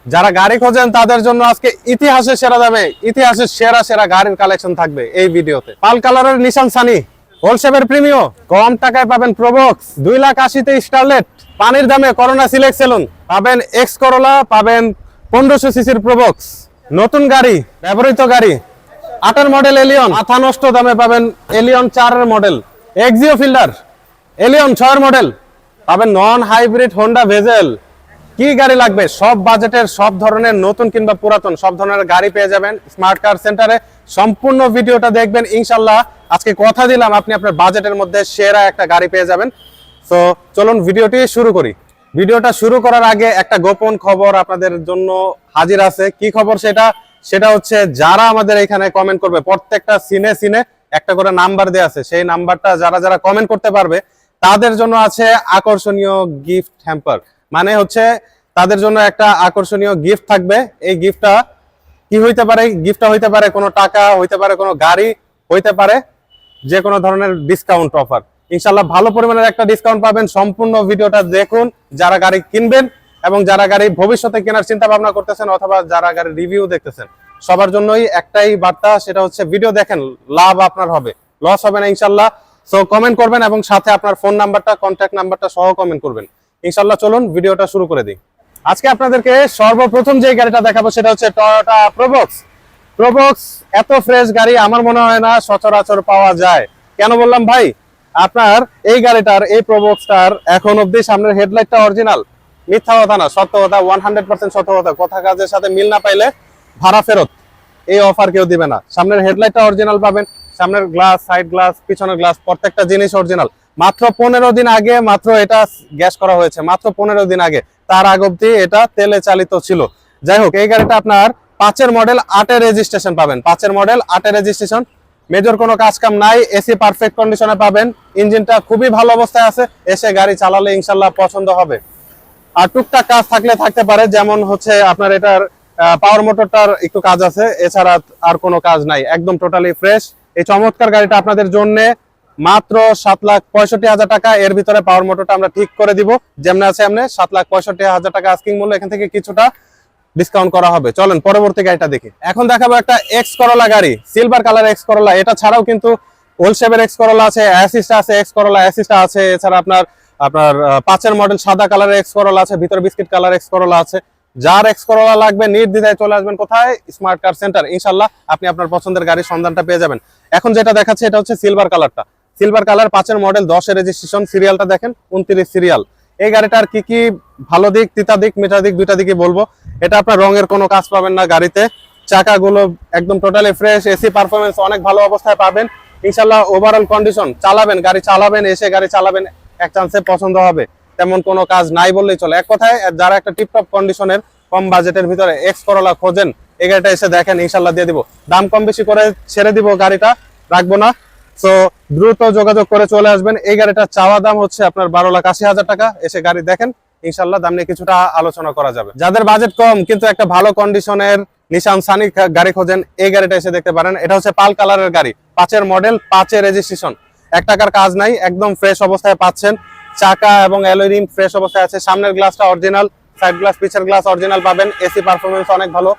যারা গাড়ি খোঁজেন তাদের জন্য আজকে ইতিহাসের সেরা দামে ইতিহাসের সেরা সেরা গাড়ির কালেকশন থাকবে এই ভিডিওতে। পাল কালারের নিশান সানি, হোলসেলের প্রিমিও, কম টাকায় পাবেন প্রোবক্স, 2,80,000 স্টারলেট, পানির দামে করোনা সিলেক্ট সেলুন, পাবেন এক্স করোলা, পাবেন 1500 সিসির প্রোবক্স, নতুন গাড়ি, ব্যবহৃত গাড়ি, 8 মডেল এলিয়ন, মাথা নষ্ট দামে পাবেন Allion 4 model, Axio Fielder, Allion 6 model, পাবেন নন হাইব্রিড হোন্ডা ভেজেল। কি গাড়ি লাগবে সব বাজেটের, সব ধরনের নতুন কিংবা পুরাতন সব ধরনের গাড়ি পেয়ে যাবেন স্মার্ট কার সেন্টারে। সম্পূর্ণ ভিডিওটা দেখবেন ইনশাল্লাহ। আজকে কথা দিলাম আপনি আপনার বাজেটের মধ্যে সেরা একটা গাড়ি পেয়ে যাবেন। তো চলুন ভিডিওটি শুরু করি। ভিডিওটা শুরু করার আগে একটা গোপন খবর আপনাদের জন্য হাজির আছে। কি খবর সেটা হচ্ছে, যারা আমাদের এখানে কমেন্ট করবে, প্রত্যেকটা সিনে একটা করে নাম্বার দেয়া আছে, সেই নাম্বারটা যারা কমেন্ট করতে পারবে তাদের জন্য আছে আকর্ষণীয় গিফট হ্যাম্পার। মানে হচ্ছে তাদের জন্য একটা আকর্ষণীয় গিফট থাকবে। এই গিফটটা কি হইতে পারে? গিফটটা হইতে পারে কোনো টাকা, হইতে পারে কোনো গাড়ি, হইতে পারে যে কোনো ধরনের ডিসকাউন্ট অফার। ইনশাল্লাহ ভালো পরিমাণের একটা ডিসকাউন্ট পাবেন। সম্পূর্ণ ভিডিওটা দেখুন। যারা গাড়ি কিনবেন এবং যারা গাড়ি ভবিষ্যতে কেনার চিন্তা ভাবনা করতেছেন অথবা যারা গাড়ির রিভিউ দেখতেছেন, সবার জন্যই একটাই বার্তা, সেটা হচ্ছে ভিডিও দেখেন, লাভ আপনার হবে, লস হবে না ইনশাল্লাহ। সো কমেন্ট করবেন এবং সাথে আপনার ফোন নাম্বারটা, কন্ট্যাক্ট নাম্বারটা সহ কমেন্ট করবেন ইনশাল্লাহ। চলুন ভিডিওটা শুরু করে দিই। আজকে আপনাদেরকে সর্বপ্রথম যে গাড়িটা দেখাবো সেটা হচ্ছে টয়োটা প্রোবক্স। প্রোবক্স এত ফ্রেশ গাড়ি আমার মনে হয় না সচরাচর পাওয়া যায়। কেন বললাম ভাই? আপনার এই গাড়িটার, এই প্রোবক্সটার এখন অব্দি সামনের হেডলাইটটা অরিজিনাল। মিথ্যা কথা না, সত্য কথা, 100% সত্য কথা। কথা কাজের সাথে মিল না পাইলে ভাড়া ফেরত, এই অফার কেউ দিবে না। সামনের হেডলাইটটা অরিজিনাল পাবেন, সামনের গ্লাস, সাইড গ্লাস, পিছনের গ্লাস, প্রত্যেকটা জিনিস অরিজিনাল। মাত্র 15 দিন আগে মাত্র এটা গ্যাস করা হয়েছে, মাত্র 15 দিন আগে। তার আগ অব্দি এটা তেলে চালিত ছিল। যাই হোক, এই গাড়িটা আপনার 5 মডেল 8 রেজিস্ট্রেশন পাবেন। 5 মডেল 8 রেজিস্ট্রেশন, মেজর কোনো কাজ কাম নাই, এসি পারফেক্ট কন্ডিশনে পাবেন, ইঞ্জিনটা খুবই ভালো অবস্থায় আছে। এসে গাড়ি চালালে ইনশাল্লাহ পছন্দ হবে। আর টুকটাক কাজ থাকলে থাকতে পারে, যেমন হচ্ছে আপনার এটার পাওয়ার মোটরটার একটু কাজ আছে, এছাড়া আর কোনো কাজ নাই, একদম টোটালি ফ্রেশ। এই চমৎকার গাড়িটা আপনাদের জন্য মাত্র 7,65,000 টাকা। এর ভিতরে পাওয়ার মোটরটা আমরা ঠিক করে দিব, যেমন আছে এমনি 7,65,000 টাকা আস্কিং মূল্য। এখান থেকে কিছুটা ডিসকাউন্ট করা হবে। চলেন পরবর্তী গাড়িটা দেখি। এখন দেখাবো একটা এক্স করোলা গাড়ি, সিলভার কালার এক্স করোলা। এটা ছাড়াও কিন্তু ওল্ড শেপের এক্স করোলা আছে, অ্যাসিস্টা আছে, এক্স করোলা অ্যাসিস্টা আছে। এছাড়া আপনার 5 মডেল সাদা কালারের এক্স করোলা আছে, ভিতরে বিস্কিট কালার এক্স করোলা আছে। যার এক্স করোলা লাগবে নির্দ্বিধায় চলে আসবেন কোথায়? Smart car centre. ইনশাল্লাহ আপনি আপনার পছন্দের গাড়ির সন্ধানটা পেয়ে যাবেন। এখন যেটা দেখাচ্ছে এটা হচ্ছে সিলভার কালারটা। সিলভার কালার, 5 মডেল, 10 রেজিস্ট্রেশন, সিরিয়ালটা দেখেন 29 সিরিয়াল। এই গাড়িটার কি ভালো দিক, তিতা দিক, মিঠা দিক, দুইটা দিকই বলবো। এটা আপনার রঙের কোনো কাজ পাবেন না গাড়িতে। চাকাগুলো একদম টোটালি ফ্রেশ, এসি পারফরমেন্স অনেক ভালো অবস্থায় পাবেন ইনশাল্লাহ। ওভারঅল কন্ডিশন, চালাবেন, গাড়ি চালাবেন, এসে গাড়ি চালাবেন, এক চান্সে পছন্দ হবে, তেমন কোনো কাজ নাই বললেই চলে। এক কথায় যারা একটা টিপটপ কন্ডিশনের কম বাজেটের ভিতরে এক্স করোলা খোঁজেন, এই গাড়িটা এসে দেখেন, ইনশাল্লাহ দিয়ে দিব। দাম কম বেশি করে ছেড়ে দিব, গাড়িটা রাখবো না। সো দ্রুত যোগাযোগ করে চলে আসবেন। এই গাড়িটার চাওয়া দাম হচ্ছে আপনার 12,80,000 টাকা। এসে গাড়ি দেখেন, ইনশাল্লাহ দাম নিয়ে কিছুটা আলোচনা করা যাবে। যাদের বাজেট কম কিন্তু একটা ভালো কন্ডিশনের নিশান সানি গাড়ি খোঁজেন, এই গাড়িটা এসে দেখতে পারেন। এটা হচ্ছে পাল কালারের গাড়ি, 5 মডেল, 5 রেজিস্ট্রেশন, 1 টাকার কাজ নাই, একদম ফ্রেশ অবস্থায় পাচ্ছেন। চাকা এবং অ্যালয় রিম ফ্রেশ অবস্থায় আছে। সামনের গ্লাসটা অরিজিনাল, সাইড গ্লাস, পিছের গ্লাস অরিজিনাল পাবেন। এসি পারফরমেন্স অনেক ভালো।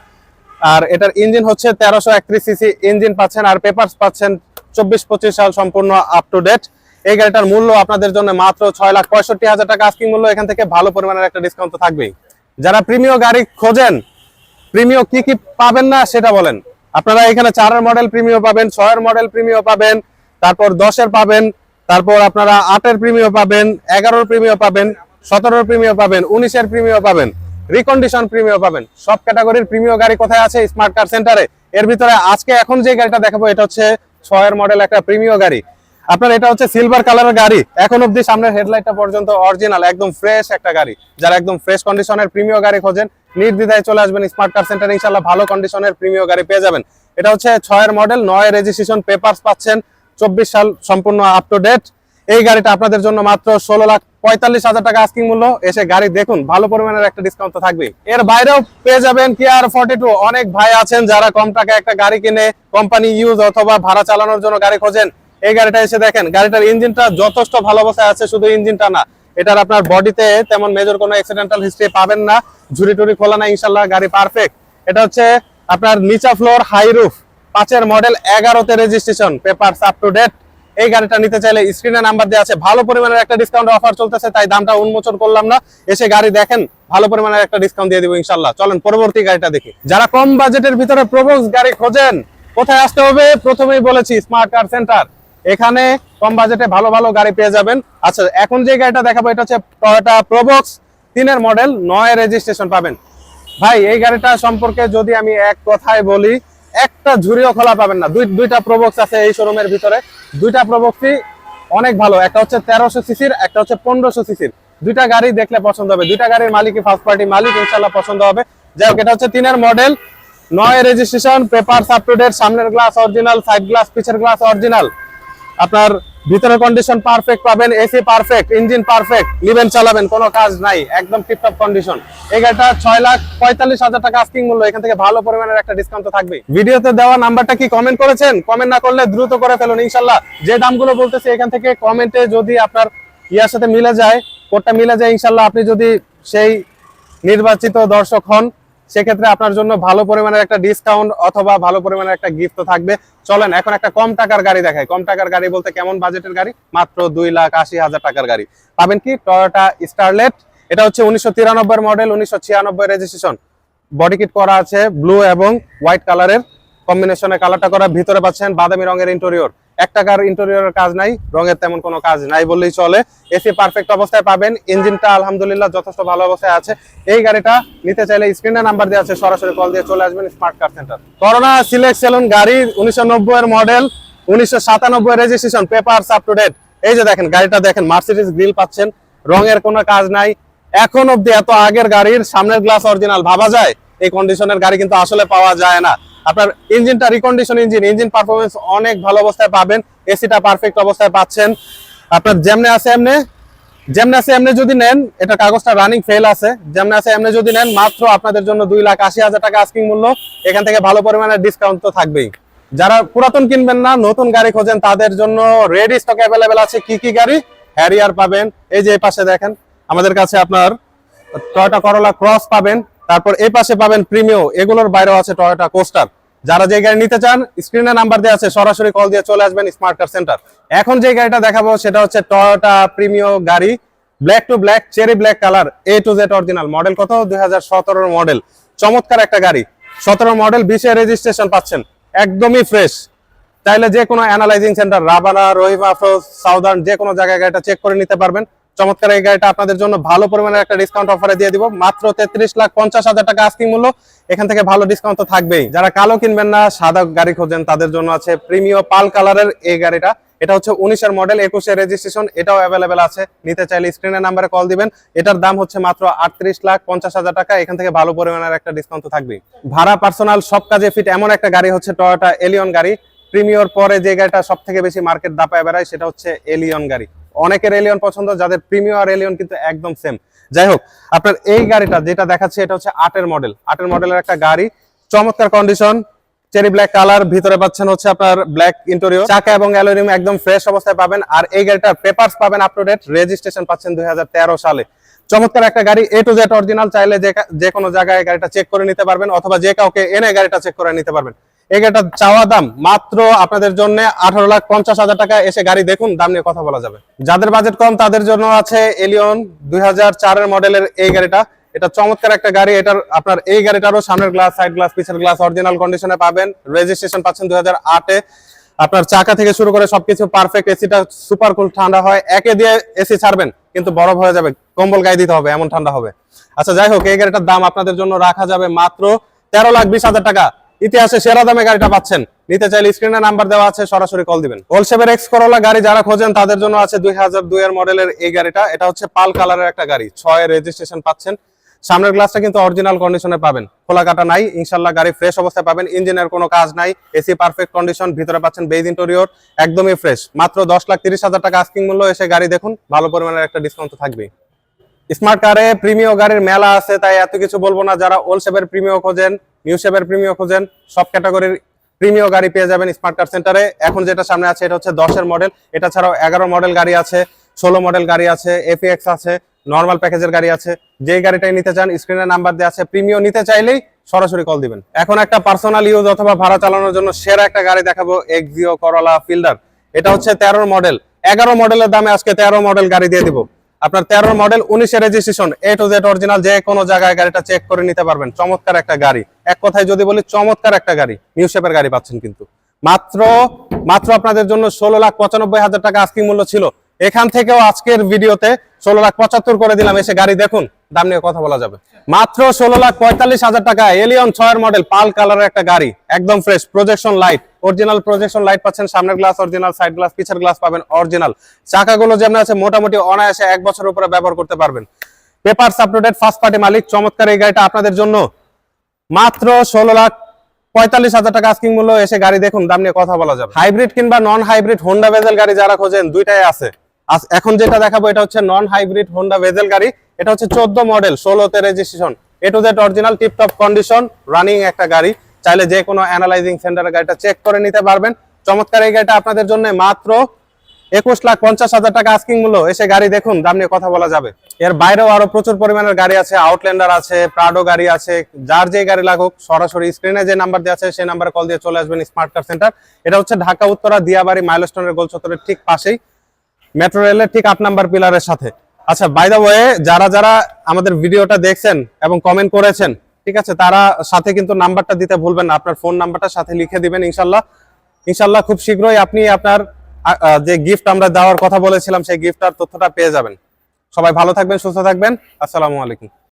আর এটার ইঞ্জিন হচ্ছে 1331 সিসি ইঞ্জিন পাচ্ছেন। আর পেপারস পাচ্ছেন 24-25 সাল সম্পূর্ণ আপ টু ডেট। এই গাড়িটার মূল্য আপনাদের জন্য মাত্র 6,65,000 টাকা আস্কিং মূল্য। এখান থেকে ভালো পরিমাণের একটা ডিসকাউন্ট তো থাকবেই। যারা প্রিমিয় গাড়ি খোঁজেন, প্রিমিয় কি পাবেন না সেটা বলেন। আপনারা এখানে 4 মডেল প্রিমিয় পাবেন, 6 মডেল প্রিমিয় পাবেন, তারপর 10 পাবেন, তারপর আপনারা 8 প্রিমিয় পাবেন, 11 প্রিমিয় পাবেন, 17 প্রিমিয় পাবেন, 19 প্রিমিয় পাবেন, রিকন্ডিশন প্রিমিয় পাবেন। সব ক্যাটাগরির প্রিমিয় গাড়ি কোথায় আছে? স্মার্ট কার সেন্টারে। এর ভিতরে আজকে এখন যে গাড়িটা দেখাবো এটা হচ্ছে 6 মডেল একটা প্রিমিয় গাড়ি। আপনার এটা হচ্ছে সিলভার কালারের গাড়ি। এখন অব্দি সামনের হেডলাইটটা পর্যন্ত অরিজিনাল, একদম ফ্রেশ একটা গাড়ি। যারা একদম ফ্রেশ কন্ডিশনের প্রিমিয় গাড়ি খোঁজেন, নির্দ্বিধায় চলে আসবেন স্মার্ট কার সেন্টারে, ইনশাআল্লাহ ভালো কন্ডিশনের প্রিমিয় গাড়ি পেয়ে যাবেন। এটা হচ্ছে 6 মডেল, 9 রেজিস্ট্রেশন, পেপারস পাচ্ছেন 24 সাল সম্পূর্ণ আপ টু ডেট। এই গাড়িটা আপনাদের জন্য মাত্র 16,45,000 টাকা আস্কিং মূল্য। এসে গাড়ি দেখুন, ভালো পরিমাণের একটা ডিসকাউন্ট তো থাকবেই। এর বাইরেও পেয়ে যাবেন কিয়ার 42। অনেক ভাই আছেন যারা কম টাকায় একটা গাড়ি কিনে কোম্পানি ইউজ অথবা ভাড়া চালানোর জন্য গাড়ি খোঁজেন, এই গাড়িটা এসে দেখেন। গাড়িটার ইঞ্জিনটা যথেষ্ট ভালো অবস্থায় আছে, শুধু ইঞ্জিনটা না, এটার আপনার বডিতে তেমন মেজর কোনো অ্যাক্সিডেন্টাল হিস্ট্রি পাবেন না, ঝুরি টুরি খোলা না, ইনশাল্লাহ গাড়ি পারফেক্ট। এটা হচ্ছে আপনার নিচা ফ্লোর হাই রুফ, 5 মডেল, 11তে registration, papers up to date. এই গাড়িটা নিতে চাইলে স্ক্রিনে নাম্বার দেওয়া আছে, ভালো পরিমাণের একটা ডিসকাউন্ট অফার চলতেছে, তাই দামটা উন্মোচন করলাম না, এসে গাড়ি দেখেন, ভালো পরিমাণের একটা ডিসকাউন্ট দিয়ে দিব ইনশাল্লাহ। চলেন পরবর্তী গাড়িটা দেখি। যারা কম বাজেটের ভিতরে প্রোবক্স গাড়ি খোঁজেন, কোথায় আসতে হবে? প্রথমেই বলেছি, স্মার্ট কার সেন্টার। এখানে কম বাজেটে ভালো ভালো গাড়ি পেয়ে যাবেন। আচ্ছা, এখন যে গাড়িটা দেখাবো এটা হচ্ছে টয়োটা প্রোবক্স, 3 মডেল, 9 রেজিস্ট্রেশন পাবেন। ভাই এই গাড়িটা সম্পর্কে যদি আমি এক কথায় বলি, একটা ঝুরিও খোলা পাবেন না। দুইটা প্রোবক্স আছে এই শোরুমের ভিতরে, দুইটা প্রোবক্সই অনেক ভালো। একটা হচ্ছে 1300 সিসির, একটা হচ্ছে 1500 সিসির। দুইটা গাড়ি দেখলে পছন্দ হবে, দুইটা গাড়ির মালিকই ফার্স্ট পার্টি মালিক, ইনশাআল্লাহ পছন্দ হবে। যাই হোক, এটা হচ্ছে 3 model, 9 registration, papers up to date, সামনের গ্লাস অরিজিনাল, সাইড গ্লাস, পিছের গ্লাস অরিজিনাল। আপনার ভিতরের কন্ডিশন পারফেক্ট পাবেন, এসি পারফেক্ট, ইঞ্জিন পারফেক্ট, নিবেন চালাবেন, কোনো কাজ নাই, একদম টিপটপ কন্ডিশন। এই গাড়িটা 6,45,000 টাকা আস্কিং মূল্য, এখান থেকে ভালো পরিমাণের একটা ডিসকাউন্ট তো থাকবে। ভিডিওতে দেওয়া নাম্বারটা কি কমেন্ট করেছেন? কমেন্ট না করলে দ্রুত করে ফেলুন ইনশাল্লাহ। যে দামগুলো বলতেছি এখান থেকে কমেন্টে যদি আপনার ইয়ার সাথে মিলে যায়, কোডটা মিলে যায়, ইনশাল্লাহ আপনি যদি সেই নির্বাচিত দর্শক হন, সেক্ষেত্রে আপনার জন্য ভালো পরিমাণের একটা ডিসকাউন্ট অথবা ভালো পরিমাণের একটা গিফট থাকবে। চলেন এখন একটা কম টাকার গাড়ি দেখাই। কম টাকার গাড়ি বলতে কেমন বাজেটের গাড়ি? মাত্র 2,80,000 টাকার গাড়ি পাবেন কি? Toyota Starlet. এটা হচ্ছে 1993 মডেল, 1996 রেজিস্ট্রেশন। বডি কিট করা আছে ব্লু এবং হোয়াইট কালারের কম্বিনেশনে, কালারটা করা। ভিতরে পাচ্ছেন বাদামি রঙের ইন্টেরিয়র। 1 টাকার ইন্টেরিয়রের কাজ নাই, রঙের তেমন কোনো কাজ নাই বললেই চলে। এসি পারফেক্ট অবস্থায় পাবেন, ইঞ্জিনটা আলহামদুলিল্লাহ যথেষ্ট ভালো অবস্থায় আছে। এই গাড়িটা নিতে চাইলে স্ক্রিনে নাম্বার দেওয়া আছে, সরাসরি কল দিয়ে চলে আসবেন smart car centre. Corona select saloon গাড়ি, 1990 model, 1997 registration, papers up to date. এই যে দেখেন গাড়িটা দেখেন, মার্সিডিজ গ্রিল পাচ্ছেন, রঙের কোনো কাজ নাই। এখন অব্দি এত আগের গাড়ির সামনের গ্লাস অরিজিনাল, ভাবা যায় এই কন্ডিশনের গাড়ি কিন্তু আসলে পাওয়া যায় না। আপনার ইঞ্জিনটা রিকন্ডিশন ইঞ্জিন পারফরমেন্স অনেক ভালো অবস্থায় পাবেন, এসিটা পারফেক্ট অবস্থায় পাচ্ছেন। আপনার যেমনে আছে এমনি যদি নেন, এটা কাগজটা রানিং ফেল আছে, যেমনে আছে এমনি যদি নেন, মাত্র আপনাদের জন্য 2,80,000 টাকা আস্কিং মূল্য, এখান থেকে ভালো পরিমাণের ডিসকাউন্ট তো থাকবেই। যারা পুরাতন কিনবেন না, নতুন গাড়ি খোঁজেন, তাদের জন্য রেডি স্টক অ্যাভেলেবেল আছে। কি গাড়ি? হ্যারিয়ার পাবেন, এই যে এই পাশে দেখেন আমাদের কাছে আপনার টয়োটা করোলা ক্রস পাবেন, তারপর এই পাশে পাবেন প্রিমিও, এগুলোর বাইরেও আছে টয়োটা কোস্টার। যারা যে গাড়ি নিতে চান, স্ক্রিনে নাম্বার দেওয়া আছে, সরাসরি কল দিয়ে চলে আসবেন স্মার্ট কার সেন্টার। এখন যে গাড়িটা দেখাবো সেটা হচ্ছে টয়োটা প্রিমিও গাড়ি, black to black, cherry black colour, A to Z original. Model কত? 2017 মডেল। চমৎকার একটা গাড়ি, 17 মডেল, 20 রেজিস্ট্রেশন পাচ্ছেন, একদমই ফ্রেশ। চাইলে যে কোনো analysing centre, রাবানা, Rahima, Afroz, southern, যে কোনো জায়গায় গাড়িটা চেক করে নিতে পারবেন। চমৎকার এই গাড়িটা আপনাদের জন্য ভালো পরিমাণের একটা ডিসকাউন্ট অফারে দিয়ে দিব, মাত্র 33,50,000 টাকা আস্কিং মূল্য, এখান থেকে ভালো ডিসকাউন্ট তো থাকবেই। যারা কালো কিনবেন না, সাদা গাড়ি খোঁজেন, তাদের জন্য আছে প্রিমিও পাল কালারের এই গাড়িটা। এটা হচ্ছে 19 মডেল, 21 রেজিস্ট্রেশন, এটাও অ্যাভেলেবেল আছে। নিতে চাইলে স্ক্রিনের নাম্বারে কল দিবেন। এটার দাম হচ্ছে মাত্র 38,50,000 টাকা, এখান থেকে ভালো পরিমাণের একটা ডিসকাউন্ট তো থাকবেই। ভাড়া পার্সোনাল সব কাজে ফিট এমন একটা গাড়ি হচ্ছে টয়োটা এলিয়ন গাড়ি। প্রিমিওর পরে যে গাড়িটা সব থেকে বেশি মার্কেট দাপায় বেড়ায় সেটা হচ্ছে এলিয়ন গাড়ি। অনেকের এলিয়ন পছন্দ, যাদের প্রিমিয়ার আর এলিয়ন কিন্তু একদম সেম। যাই হোক, আপনার এই গাড়িটা যেটা দেখাচ্ছে এটা হচ্ছে 8 মডেলের একটা গাড়ি, চমৎকার কন্ডিশন, চেরি ব্ল্যাক কালার, ভিতরে পাচ্ছেন হচ্ছে আপনার ব্ল্যাক ইন্টেরিয়র, চাকা এবং অ্যালুমিনিয়াম একদম ফ্রেশ অবস্থায় পাবেন। আর এই গাড়িটার পেপারস পাবেন আপ টু ডেট, রেজিস্ট্রেশন পাচ্ছেন 2013 সালে। চমৎকার একটা গাড়ি, A to Z অরিজিনাল। চাইলে যে কোনো জায়গায় গাড়িটা চেক করে নিতে পারবেন, অথবা যে কাউকে এনে গাড়িটা চেক করে নিতে পারবেন। এই গাড়িটার চাওয়া দাম মাত্র আপনাদের জন্য 18,50,000 টাকা। এসে গাড়ি দেখুন, দাম নিয়ে কথা বলা যাবে। যাদের বাজেট কম তাদের জন্য আছে এলিয়ন 2004 মডেলের এই গাড়িটা। এটা চমৎকার একটা গাড়ি। এটার আপনার এই গাড়িটারও সামনের গ্লাস, সাইড গ্লাস, পিছের গ্লাস অরিজিনাল কন্ডিশনে পাবেন। রেজিস্ট্রেশন পাচ্ছেন 2008-এ। আপনার চাকা থেকে শুরু করে সবকিছু পারফেক্ট। এসিটা সুপার কুল, ঠান্ডা হয়। একে দিয়ে এসি ছাড়বেন কিন্তু বরফ হয়ে যাবে, কম্বল গায়ে দিতে হবে, এমন ঠান্ডা হবে। আচ্ছা যাই হোক, এই গাড়িটার দাম আপনাদের জন্য রাখা যাবে মাত্র 13,20,000 টাকা। ইতিহাসে সেরা দামে গাড়িটা পাচ্ছেন। নিতে চাইলে স্ক্রিনে নাম্বার দেওয়া আছে, সরাসরি কল দিবেন। হোলসেলের এক্স করোলা গাড়ি যারা খোঁজেন তাদের জন্য আছে 2002 মডেলের এই গাড়িটা। এটা হচ্ছে পাল কালারের একটা গাড়ি, 6 রেজিস্ট্রেশন পাচ্ছেন। সামনের গ্লাসটা কিন্তু অরিজিনাল কন্ডিশনে পাবেন, খোলা কাটা নাই, ইনশাল্লাহ গাড়ি ফ্রেশ অবস্থায় পাবেন। ইঞ্জিনের কোনো কাজ নাই, এসি পারফেক্ট কন্ডিশন, ভিতরে পাচ্ছেন বেজ ইন্টেরিয়র, একদমই ফ্রেশ। মাত্র 10,30,000 টাকা আস্কিং মূল্য। এসে গাড়ি দেখুন, ভালো পরিমাণের একটা ডিসকাউন্ট থাকবে। স্মার্ট কারে প্রিমিও গাড়ির মেলা আছে, তাই এত কিছু বলবো না। যারা ওল্ড শেপের প্রিমিও খোঁজেন, নিউ শেপের প্রিমিও খোঁজেন, সব ক্যাটাগরির প্রিমিও গাড়ি পেয়ে যাবেন স্মার্ট কার সেন্টারে। এখন যেটা সামনে আছে এটা হচ্ছে 10 মডেল। এটা ছাড়াও 11 মডেল গাড়ি আছে, 16 মডেল গাড়ি আছে, এফএক্স আছে, নরমাল প্যাকেজের গাড়ি আছে। যেই গাড়িটাই নিতে চান স্ক্রিনে নাম্বার দেওয়া আছে, প্রিমিও নিতে চাইলেই সরাসরি কল দিবেন। এখন একটা পার্সোনাল ইউজ অথবা ভাড়া চালানোর জন্য সেরা একটা গাড়ি দেখাবো, এক্সিও করোলা ফিল্ডার। এটা হচ্ছে 13 মডেল, 11 মডেলের দামে আজকে 13 মডেল গাড়ি দিয়ে দিব। আপনার 13 মডেল 19 এর registration, A to Z original, যে কোনো জায়গায় গাড়িটা চেক করে নিতে পারবেন। চমৎকার একটা গাড়ি, এক কথায় যদি বলি চমৎকার একটা গাড়ি। নিউ শেপের গাড়ি পাচ্ছেন কিন্তু মাত্র আপনাদের জন্য 16,95,000 টাকা আস্কিং মূল্য ছিল। এখান থেকেও আজকের ভিডিওতে 16,75,000 করে দিলাম। এসে গাড়ি দেখুন, দাম নিয়ে কথা বলা যাবে। মাত্র 16,45,000 টাকা এলিয়ন 6 এর মডেল, পাল কালারের একটা গাড়ি, একদম fresh. Projection light, original projection light পাচ্ছেন। সামনের গ্লাস অরিজিনাল, সাইড গ্লাস, পিছের গ্লাস পাবেন অরিজিনাল। চাকাগুলো যেমন আছে মোটামুটি অনায়াসে 1 বছরের উপরে ব্যবহার করতে পারবেন। পেপারস আপডেটেড, ফার্স্ট পার্টি মালিক। চমৎকার এই গাড়িটা আপনাদের জন্য মাত্র 16,45,000 টাকা আস্কিং মূল্য। এসে গাড়ি দেখুন, দাম নিয়ে কথা বলা যাবে। হাইব্রিড কিংবা নন হাইব্রিড হোন্ডা ভেজেল গাড়ি যারা খোঁজেন, দুইটাই আছে। এখন যেটা দেখাবো এটা হচ্ছে নন হাইব্রিড হোন্ডা ভেজেল গাড়ি। এটা হচ্ছে 14 মডেল, 16 তে registration, A to Z original, tiptop condition, running একটা গাড়ি। চাইলে যে কোনো অ্যানালাইজিং সেন্টারে গাড়িটা চেক করে নিতে পারবেন। চমৎকার এই গাড়িটা আপনাদের জন্য মাত্র 21,50,000 টাকা আস্কিং মূল্য। এসে গাড়ি দেখুন, দাম নিয়ে কথা বলা যাবে। এর বাইরেও আরো প্রচুর পরিমাণের গাড়ি আছে, আউটল্যান্ডার আছে, প্রাডো গাড়ি আছে। যার যে গাড়ি লাগুক সরাসরি স্ক্রিনে যে নাম্বার দেওয়া আছে সেই নাম্বারে কল দিয়ে চলে আসবেন স্মার্ট কার সেন্টার। এটা হচ্ছে ঢাকা উত্তরা দিয়াবাড়ি মাইলস্টোনের গোল চত্বরের ঠিক পাশেই, মেট্রো রেলের ঠিক 8 নাম্বার পিলারের সাথে। আচ্ছা, বাই দ্য ওয়ে, যারা আমাদের ভিডিওটা দেখছেন এবং কমেন্ট করেছেন, ঠিক আছে, তারা সাথে কিন্তু নাম্বারটা দিতে ভুলবেন না। আপনার ফোন নাম্বারটা সাথে লিখে দিবেন। ইনশাল্লাহ খুব শীঘ্রই আপনি আপনার যে গিফট আমরা দেওয়ার কথা বলেছিলাম সেই গিফটার তথ্যটা পেয়ে যাবেন। সবাই ভালো থাকবেন, সুস্থ থাকবেন। আসসালামু আলাইকুম।